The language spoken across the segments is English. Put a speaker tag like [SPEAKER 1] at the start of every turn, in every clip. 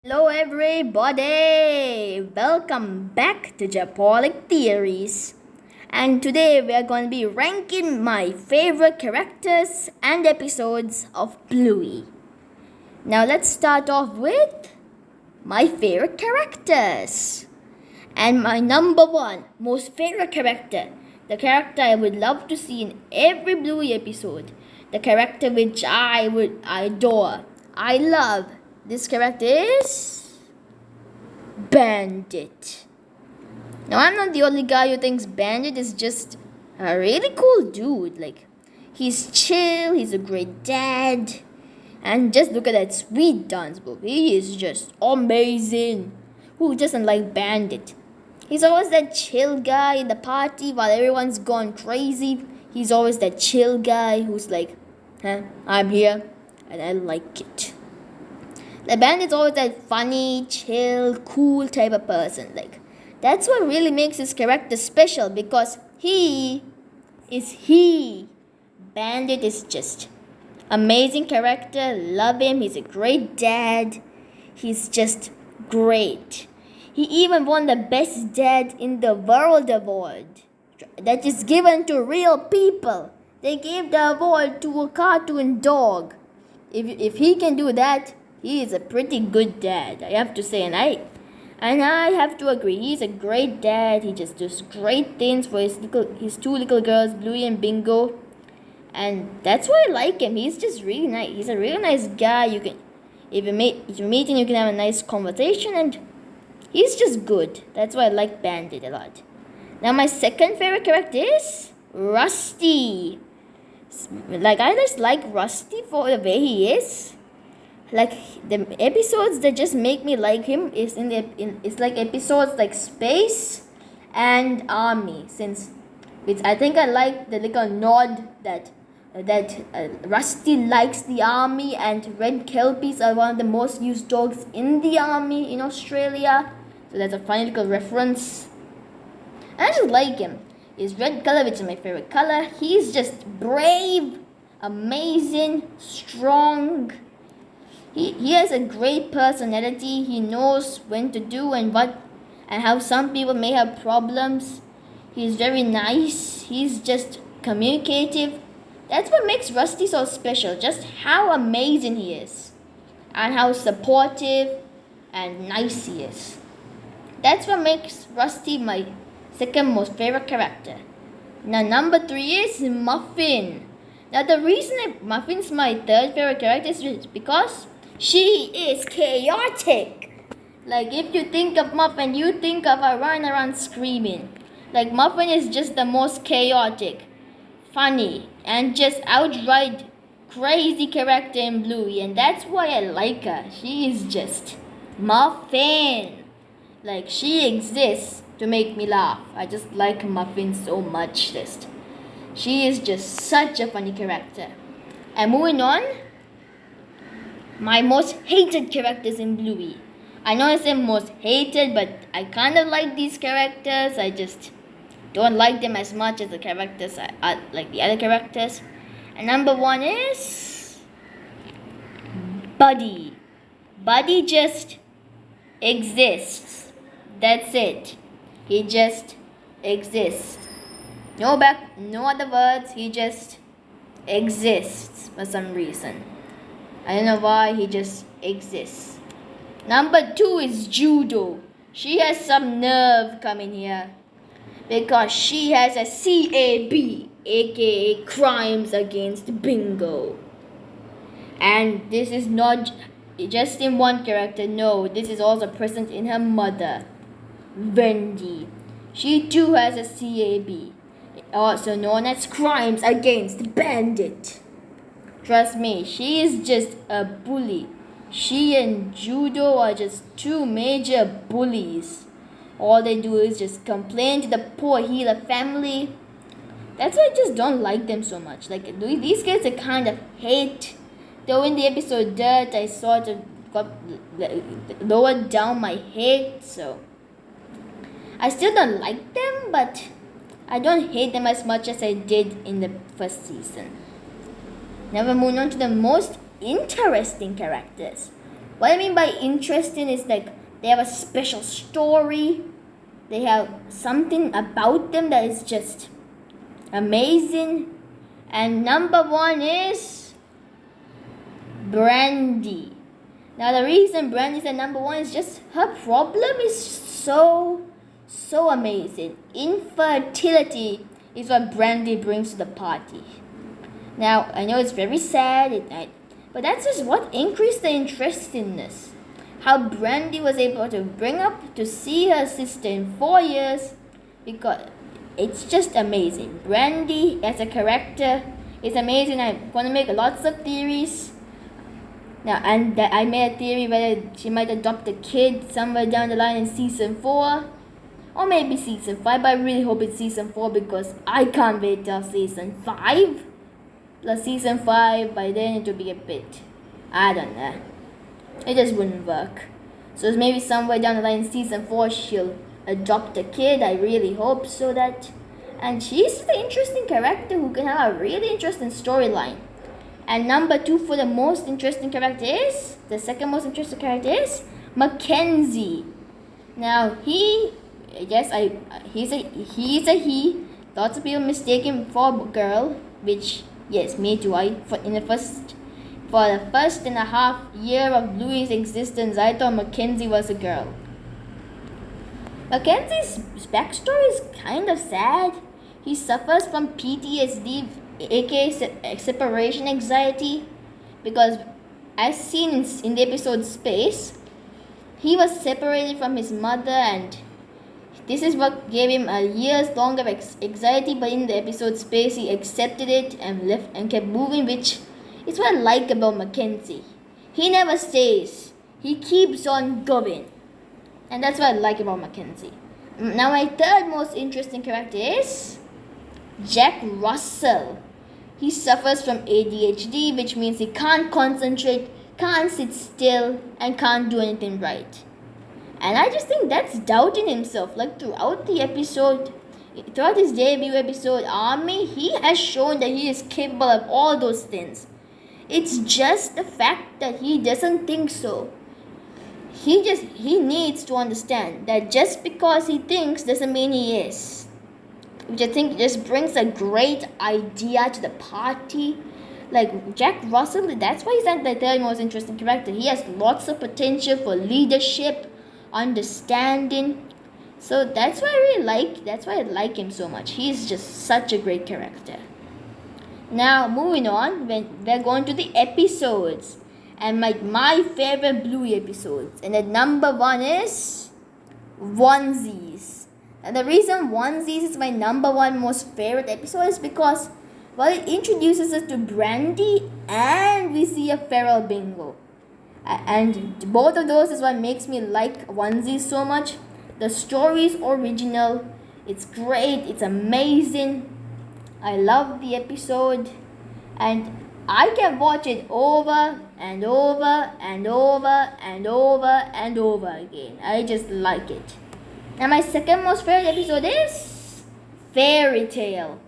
[SPEAKER 1] Hello everybody! Welcome back to Japolic Theories. And today we are going to be ranking my favorite characters and episodes of Bluey. Now let's start off with my favorite characters. And my number one most favorite character, the character I would love to see in every Bluey episode, the character which I adore, I love. This character is Bandit. Now, I'm not the only guy who thinks Bandit is just a really cool dude. Like, he's chill, he's a great dad, and just look at that sweet dance move. He is just amazing. Who doesn't like Bandit? He's always that chill guy in the party while everyone's gone crazy. He's always that chill guy who's like, I'm here and I like it. The Bandit's always that funny, chill, cool type of person. Like, that's what really makes his character special because he is he. Bandit is just amazing character. Love him. He's a great dad. He's just great. He even won the best dad in the world award. That is given to real people. They gave the award to a cartoon dog. If he can do that, he is a pretty good dad, I have to say, and I have to agree. He's a great dad. He just does great things for his two little girls, Bluey and Bingo, and that's why I like him. He's just really nice. He's a really nice guy. If you meet him, you can have a nice conversation, and he's just good. That's why I like Bandit a lot. Now, my second favorite character is Rusty. Like, I just like Rusty for the way he is. Like, the episodes that just make me like him is it's like episodes like Space and Army, since which I think I like the little nod that Rusty likes the army, and red kelpies are one of the most used dogs in the army in Australia. So that's a funny little reference. I just like him. His red color, which is my favorite color. He's just brave, amazing, strong. He has a great personality. He knows when to do and how some people may have problems. He's very nice. He's just communicative. That's what makes Rusty so special. Just how amazing he is. And how supportive and nice he is. That's what makes Rusty my second most favorite character. Now, number 3 is Muffin. Now, the reason Muffin's my third favorite character is because she is chaotic. Like, if you think of Muffin, you think of her running around screaming. Like, Muffin is just the most chaotic, funny, and just outright crazy character in Bluey. And that's why I like her. She is just Muffin. Like, she exists to make me laugh. I just like Muffin so much. She is just such a funny character. And moving on, my most hated characters in Bluey. I know I say most hated, but I kind of like these characters. I just don't like them as much as the characters I like the other characters. And number 1 is Buddy. Buddy just exists. That's it. He just exists. No other words. He just exists for some reason. I don't know why, he just exists. Number 2 is Judo. She has some nerve coming here because she has a CAB, aka Crimes Against Bingo. And this is not just in one character. No, this is also present in her mother, Wendy. She too has a CAB, also known as Crimes Against Bandit. Trust me, she is just a bully. She and Judo are just two major bullies. All they do is just complain to the poor healer family. That's why I just don't like them so much. Like, these guys I kind of hate. Though in the episode Dirt, I sort of got lowered down my hate. So I still don't like them, but I don't hate them as much as I did in the first season. Now we're moving on to the most interesting characters. What I mean by interesting is like they have a special story. They have something about them that is just amazing. And number 1 is Brandy. Now the reason Brandy's at number 1 is just her problem is so amazing. Infertility is what Brandy brings to the party. Now I know it's very sad, but that's just what increased the interestingness. How Brandy was able to bring up to see her sister in 4 years, because it's just amazing. Brandy as a character is amazing. I'm going to make lots of theories. Now, and that I made a theory whether she might adopt a kid somewhere down the line in season 4. Or maybe season 5, but I really hope it's season 4 because I can't wait till season 5. Plus season 5, by then it will be a bit, I don't know. It just wouldn't work. So maybe somewhere down the line in season 4 she'll adopt a kid. I really hope so that. And she's the interesting character who can have a really interesting storyline. And number 2 for the most interesting character is, the second most interesting character is Mackenzie. Now he's a he. Lots of people mistake him for a girl, which yes, me too. For the first and a half year of Bluey's existence, I thought Mackenzie was a girl. Mackenzie's backstory is kind of sad. He suffers from PTSD, aka separation anxiety, because as seen in the episode Space, he was separated from his mother, and this is what gave him a years long of anxiety. But in the episode Space, he accepted it and left and kept moving, which is what I like about Mackenzie. He never stays. He keeps on going. And that's what I like about Mackenzie. Now my third most interesting character is Jack Russell. He suffers from ADHD, which means he can't concentrate, can't sit still, and can't do anything right. And I just think that's doubting himself. Like throughout the episode, throughout his debut episode, Army, he has shown that he is capable of all those things. It's just the fact that he doesn't think so. He needs to understand that just because he thinks doesn't mean he is. Which I think just brings a great idea to the party. Like Jack Russell, that's why he's not the third most interesting character. He has lots of potential for leadership, understanding. So that's why I like him so much. He's just such a great character. Now moving on, we're going to the episodes. And my favorite Bluey episodes. And the number 1 is Onesies. And the reason Onesies is my number 1 most favorite episode is because, well, it introduces us to Brandy and we see a feral bingo. And both of those is what makes me like Onesies so much. The story is original. It's great. It's amazing. I love the episode. And I can watch it over and over and over and over and over again. I just like it. Now my second most favorite episode is Fairy Tale.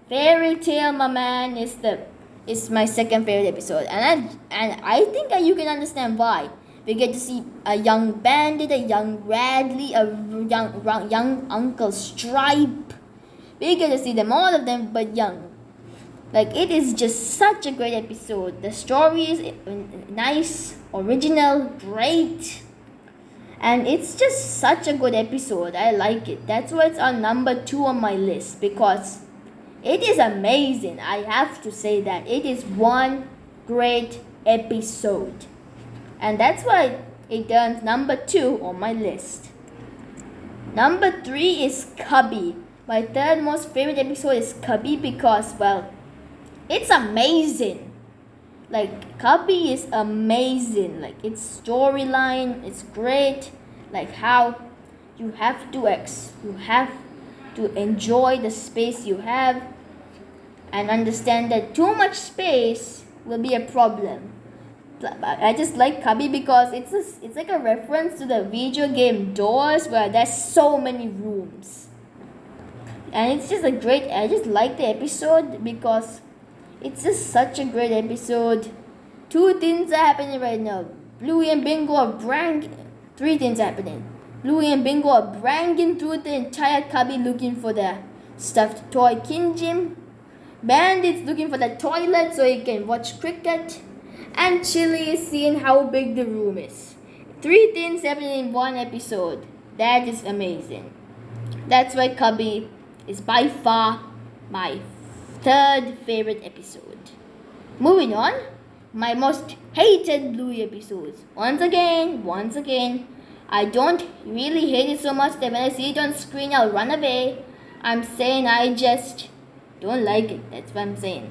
[SPEAKER 1] Fairy Tale, my man, is my second favorite episode, and I think that you can understand why. We get to see a young Bandit, a young Radley, a young Uncle Stripe. We get to see them, all of them, but young. Like, it is just such a great episode. The story is nice, original, great. And it's just such a good episode. I like it. That's why it's on number 2 on my list. Because it is amazing. I have to say that. It is one great episode. And that's why it turns number 2 on my list. Number 3 is Cubby. My third most favorite episode is Cubby because, well, it's amazing. Like, Cubby is amazing. Like, its storyline is great. Like, how you have to enjoy the space you have and understand that too much space will be a problem. I just like Cubby because it's like a reference to the video game Doors, where there's so many rooms. And it's just I just like the episode because it's just such a great episode. 2 things are happening right now. Bluey and Bingo are three things happening. Bluey and Bingo are bragging through the entire cubby looking for the stuffed toy King Jim. Bandit's looking for the toilet so he can watch cricket. And Chili is seeing how big the room is. Three things happening in one episode. That is amazing. That's why Cubby is by far my third favorite episode. Moving on, my most hated Bluey episodes. Once again, I don't really hate it so much that when I see it on screen, I'll run away. I'm saying I just don't like it. That's what I'm saying.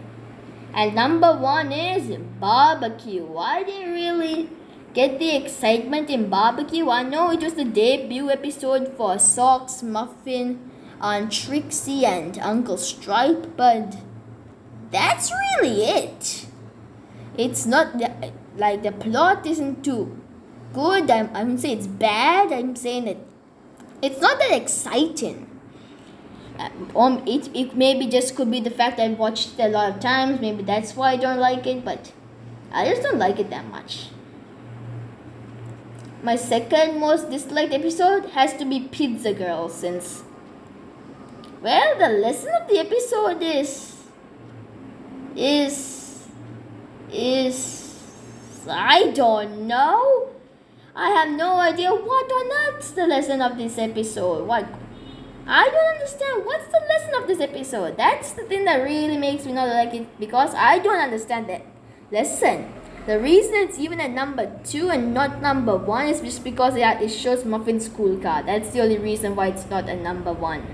[SPEAKER 1] And number one is Barbecue. I didn't really get the excitement in Barbecue. I know it was the debut episode for Socks, Muffin, Aunt Trixie, and Uncle Stripe, but that's really it. It's not the plot isn't too good. I wouldn't say it's bad. I'm saying that it's not that exciting. It maybe just could be the fact I've watched it a lot of times. Maybe that's why I don't like it, but I just don't like it that much. My second most disliked episode has to be Pizza Girl, since, well, the lesson of the episode is I don't know. I have no idea what on earth's the lesson of this episode. I don't understand. What's the lesson of this episode? That's the thing that really makes me not like it, because I don't understand that lesson. The reason it's even at number 2 and not number 1 is just because it shows Muffin's school card. That's the only reason why it's not at number 1.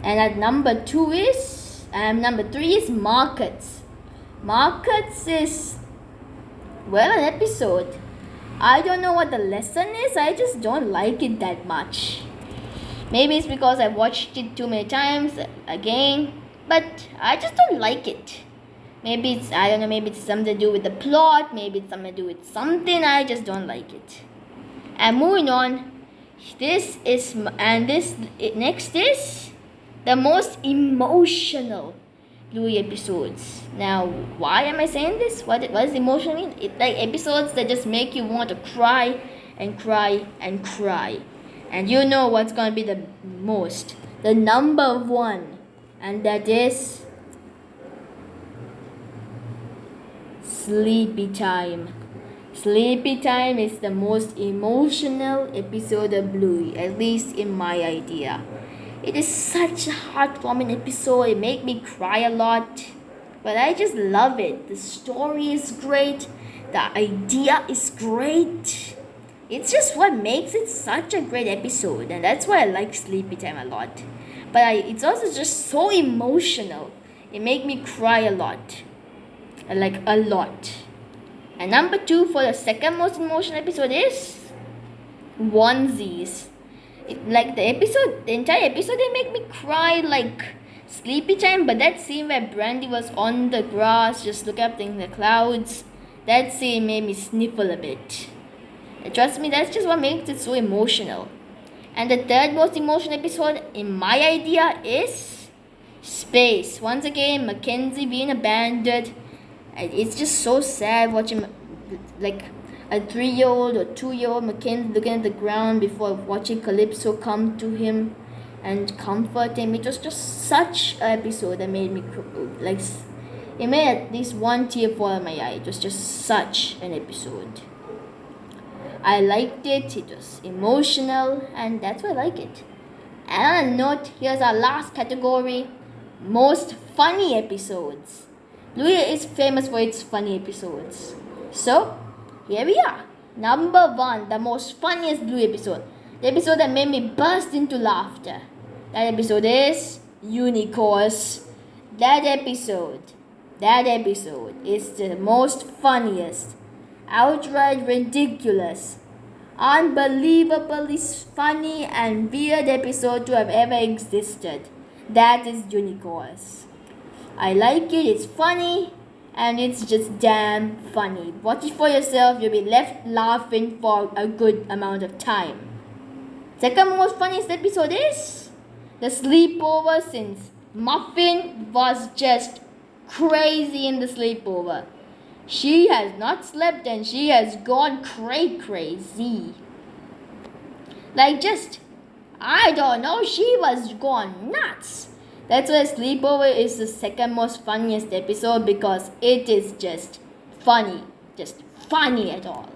[SPEAKER 1] And at number 2 is, number 3 is Markets. Markets is, well, an episode. I don't know what the lesson is. I just don't like it that much. Maybe it's because I watched it too many times again, but I just don't like it. Maybe it's, I don't know, maybe it's something to do with the plot, maybe it's something to do with something, I just don't like it. And moving on, next is the most emotional Bluey episodes. Now, why am I saying this? What does emotional mean? It's like episodes that just make you want to cry and cry and cry. And you know what's going to be the number 1, and that is Sleepy Time. Sleepy Time is the most emotional episode of Bluey, at least in my idea. It is such a heartwarming episode. It made me cry a lot, but I just love it. The story is great. The idea is great. It's just what makes it such a great episode, and that's why I like Sleepy Time a lot. But it's also just so emotional. It made me cry a lot. Like a lot. And number 2 for the second most emotional episode is Onesies. The entire episode, they make me cry like Sleepy Time, but that scene where Brandy was on the grass just looking up in the clouds, that scene made me sniffle a bit. Trust me, that's just what makes it so emotional. And the third most emotional episode, in my idea, is Space. Once again, Mackenzie being abandoned. It's just so sad watching like a 3-year-old or 2-year-old Mackenzie looking at the ground before watching Calypso come to him and comfort him. It was just such an episode that made me it made at least one tear fall in my eye. It was just such an episode. I liked it. It was emotional, and that's why I like it. And on a note, here's our last category: most funny episodes. Bluey is famous for its funny episodes. So, here we are. Number 1, the most funniest Bluey episode. The episode that made me burst into laughter. That episode is Unicorns. That episode is the most funniest, outright ridiculous, unbelievably funny and weird episode to have ever existed. That is Unicorns. I like it, it's funny, and it's just damn funny. Watch it for yourself, you'll be left laughing for a good amount of time. Second most funniest episode is the sleepover, since Muffin was just crazy in the sleepover. She has not slept and she has gone crazy. Like just, I don't know, she was gone nuts. That's why Sleepover is the second most funniest episode because it is just funny. Just funny at all.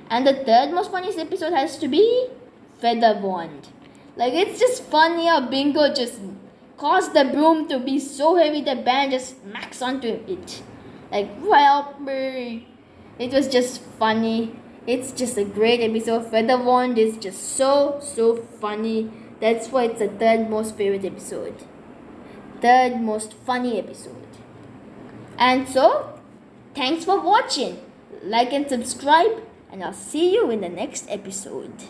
[SPEAKER 1] And the third most funniest episode has to be Feather Wand. Like it's just funny how Bingo just caused the broom to be so heavy the band just smacks onto it. Like help me. It was just funny. It's just a great episode. Feather Wand is just so funny. That's why it's the third most favorite episode. Third most funny episode. And so, thanks for watching. Like and subscribe, and I'll see you in the next episode.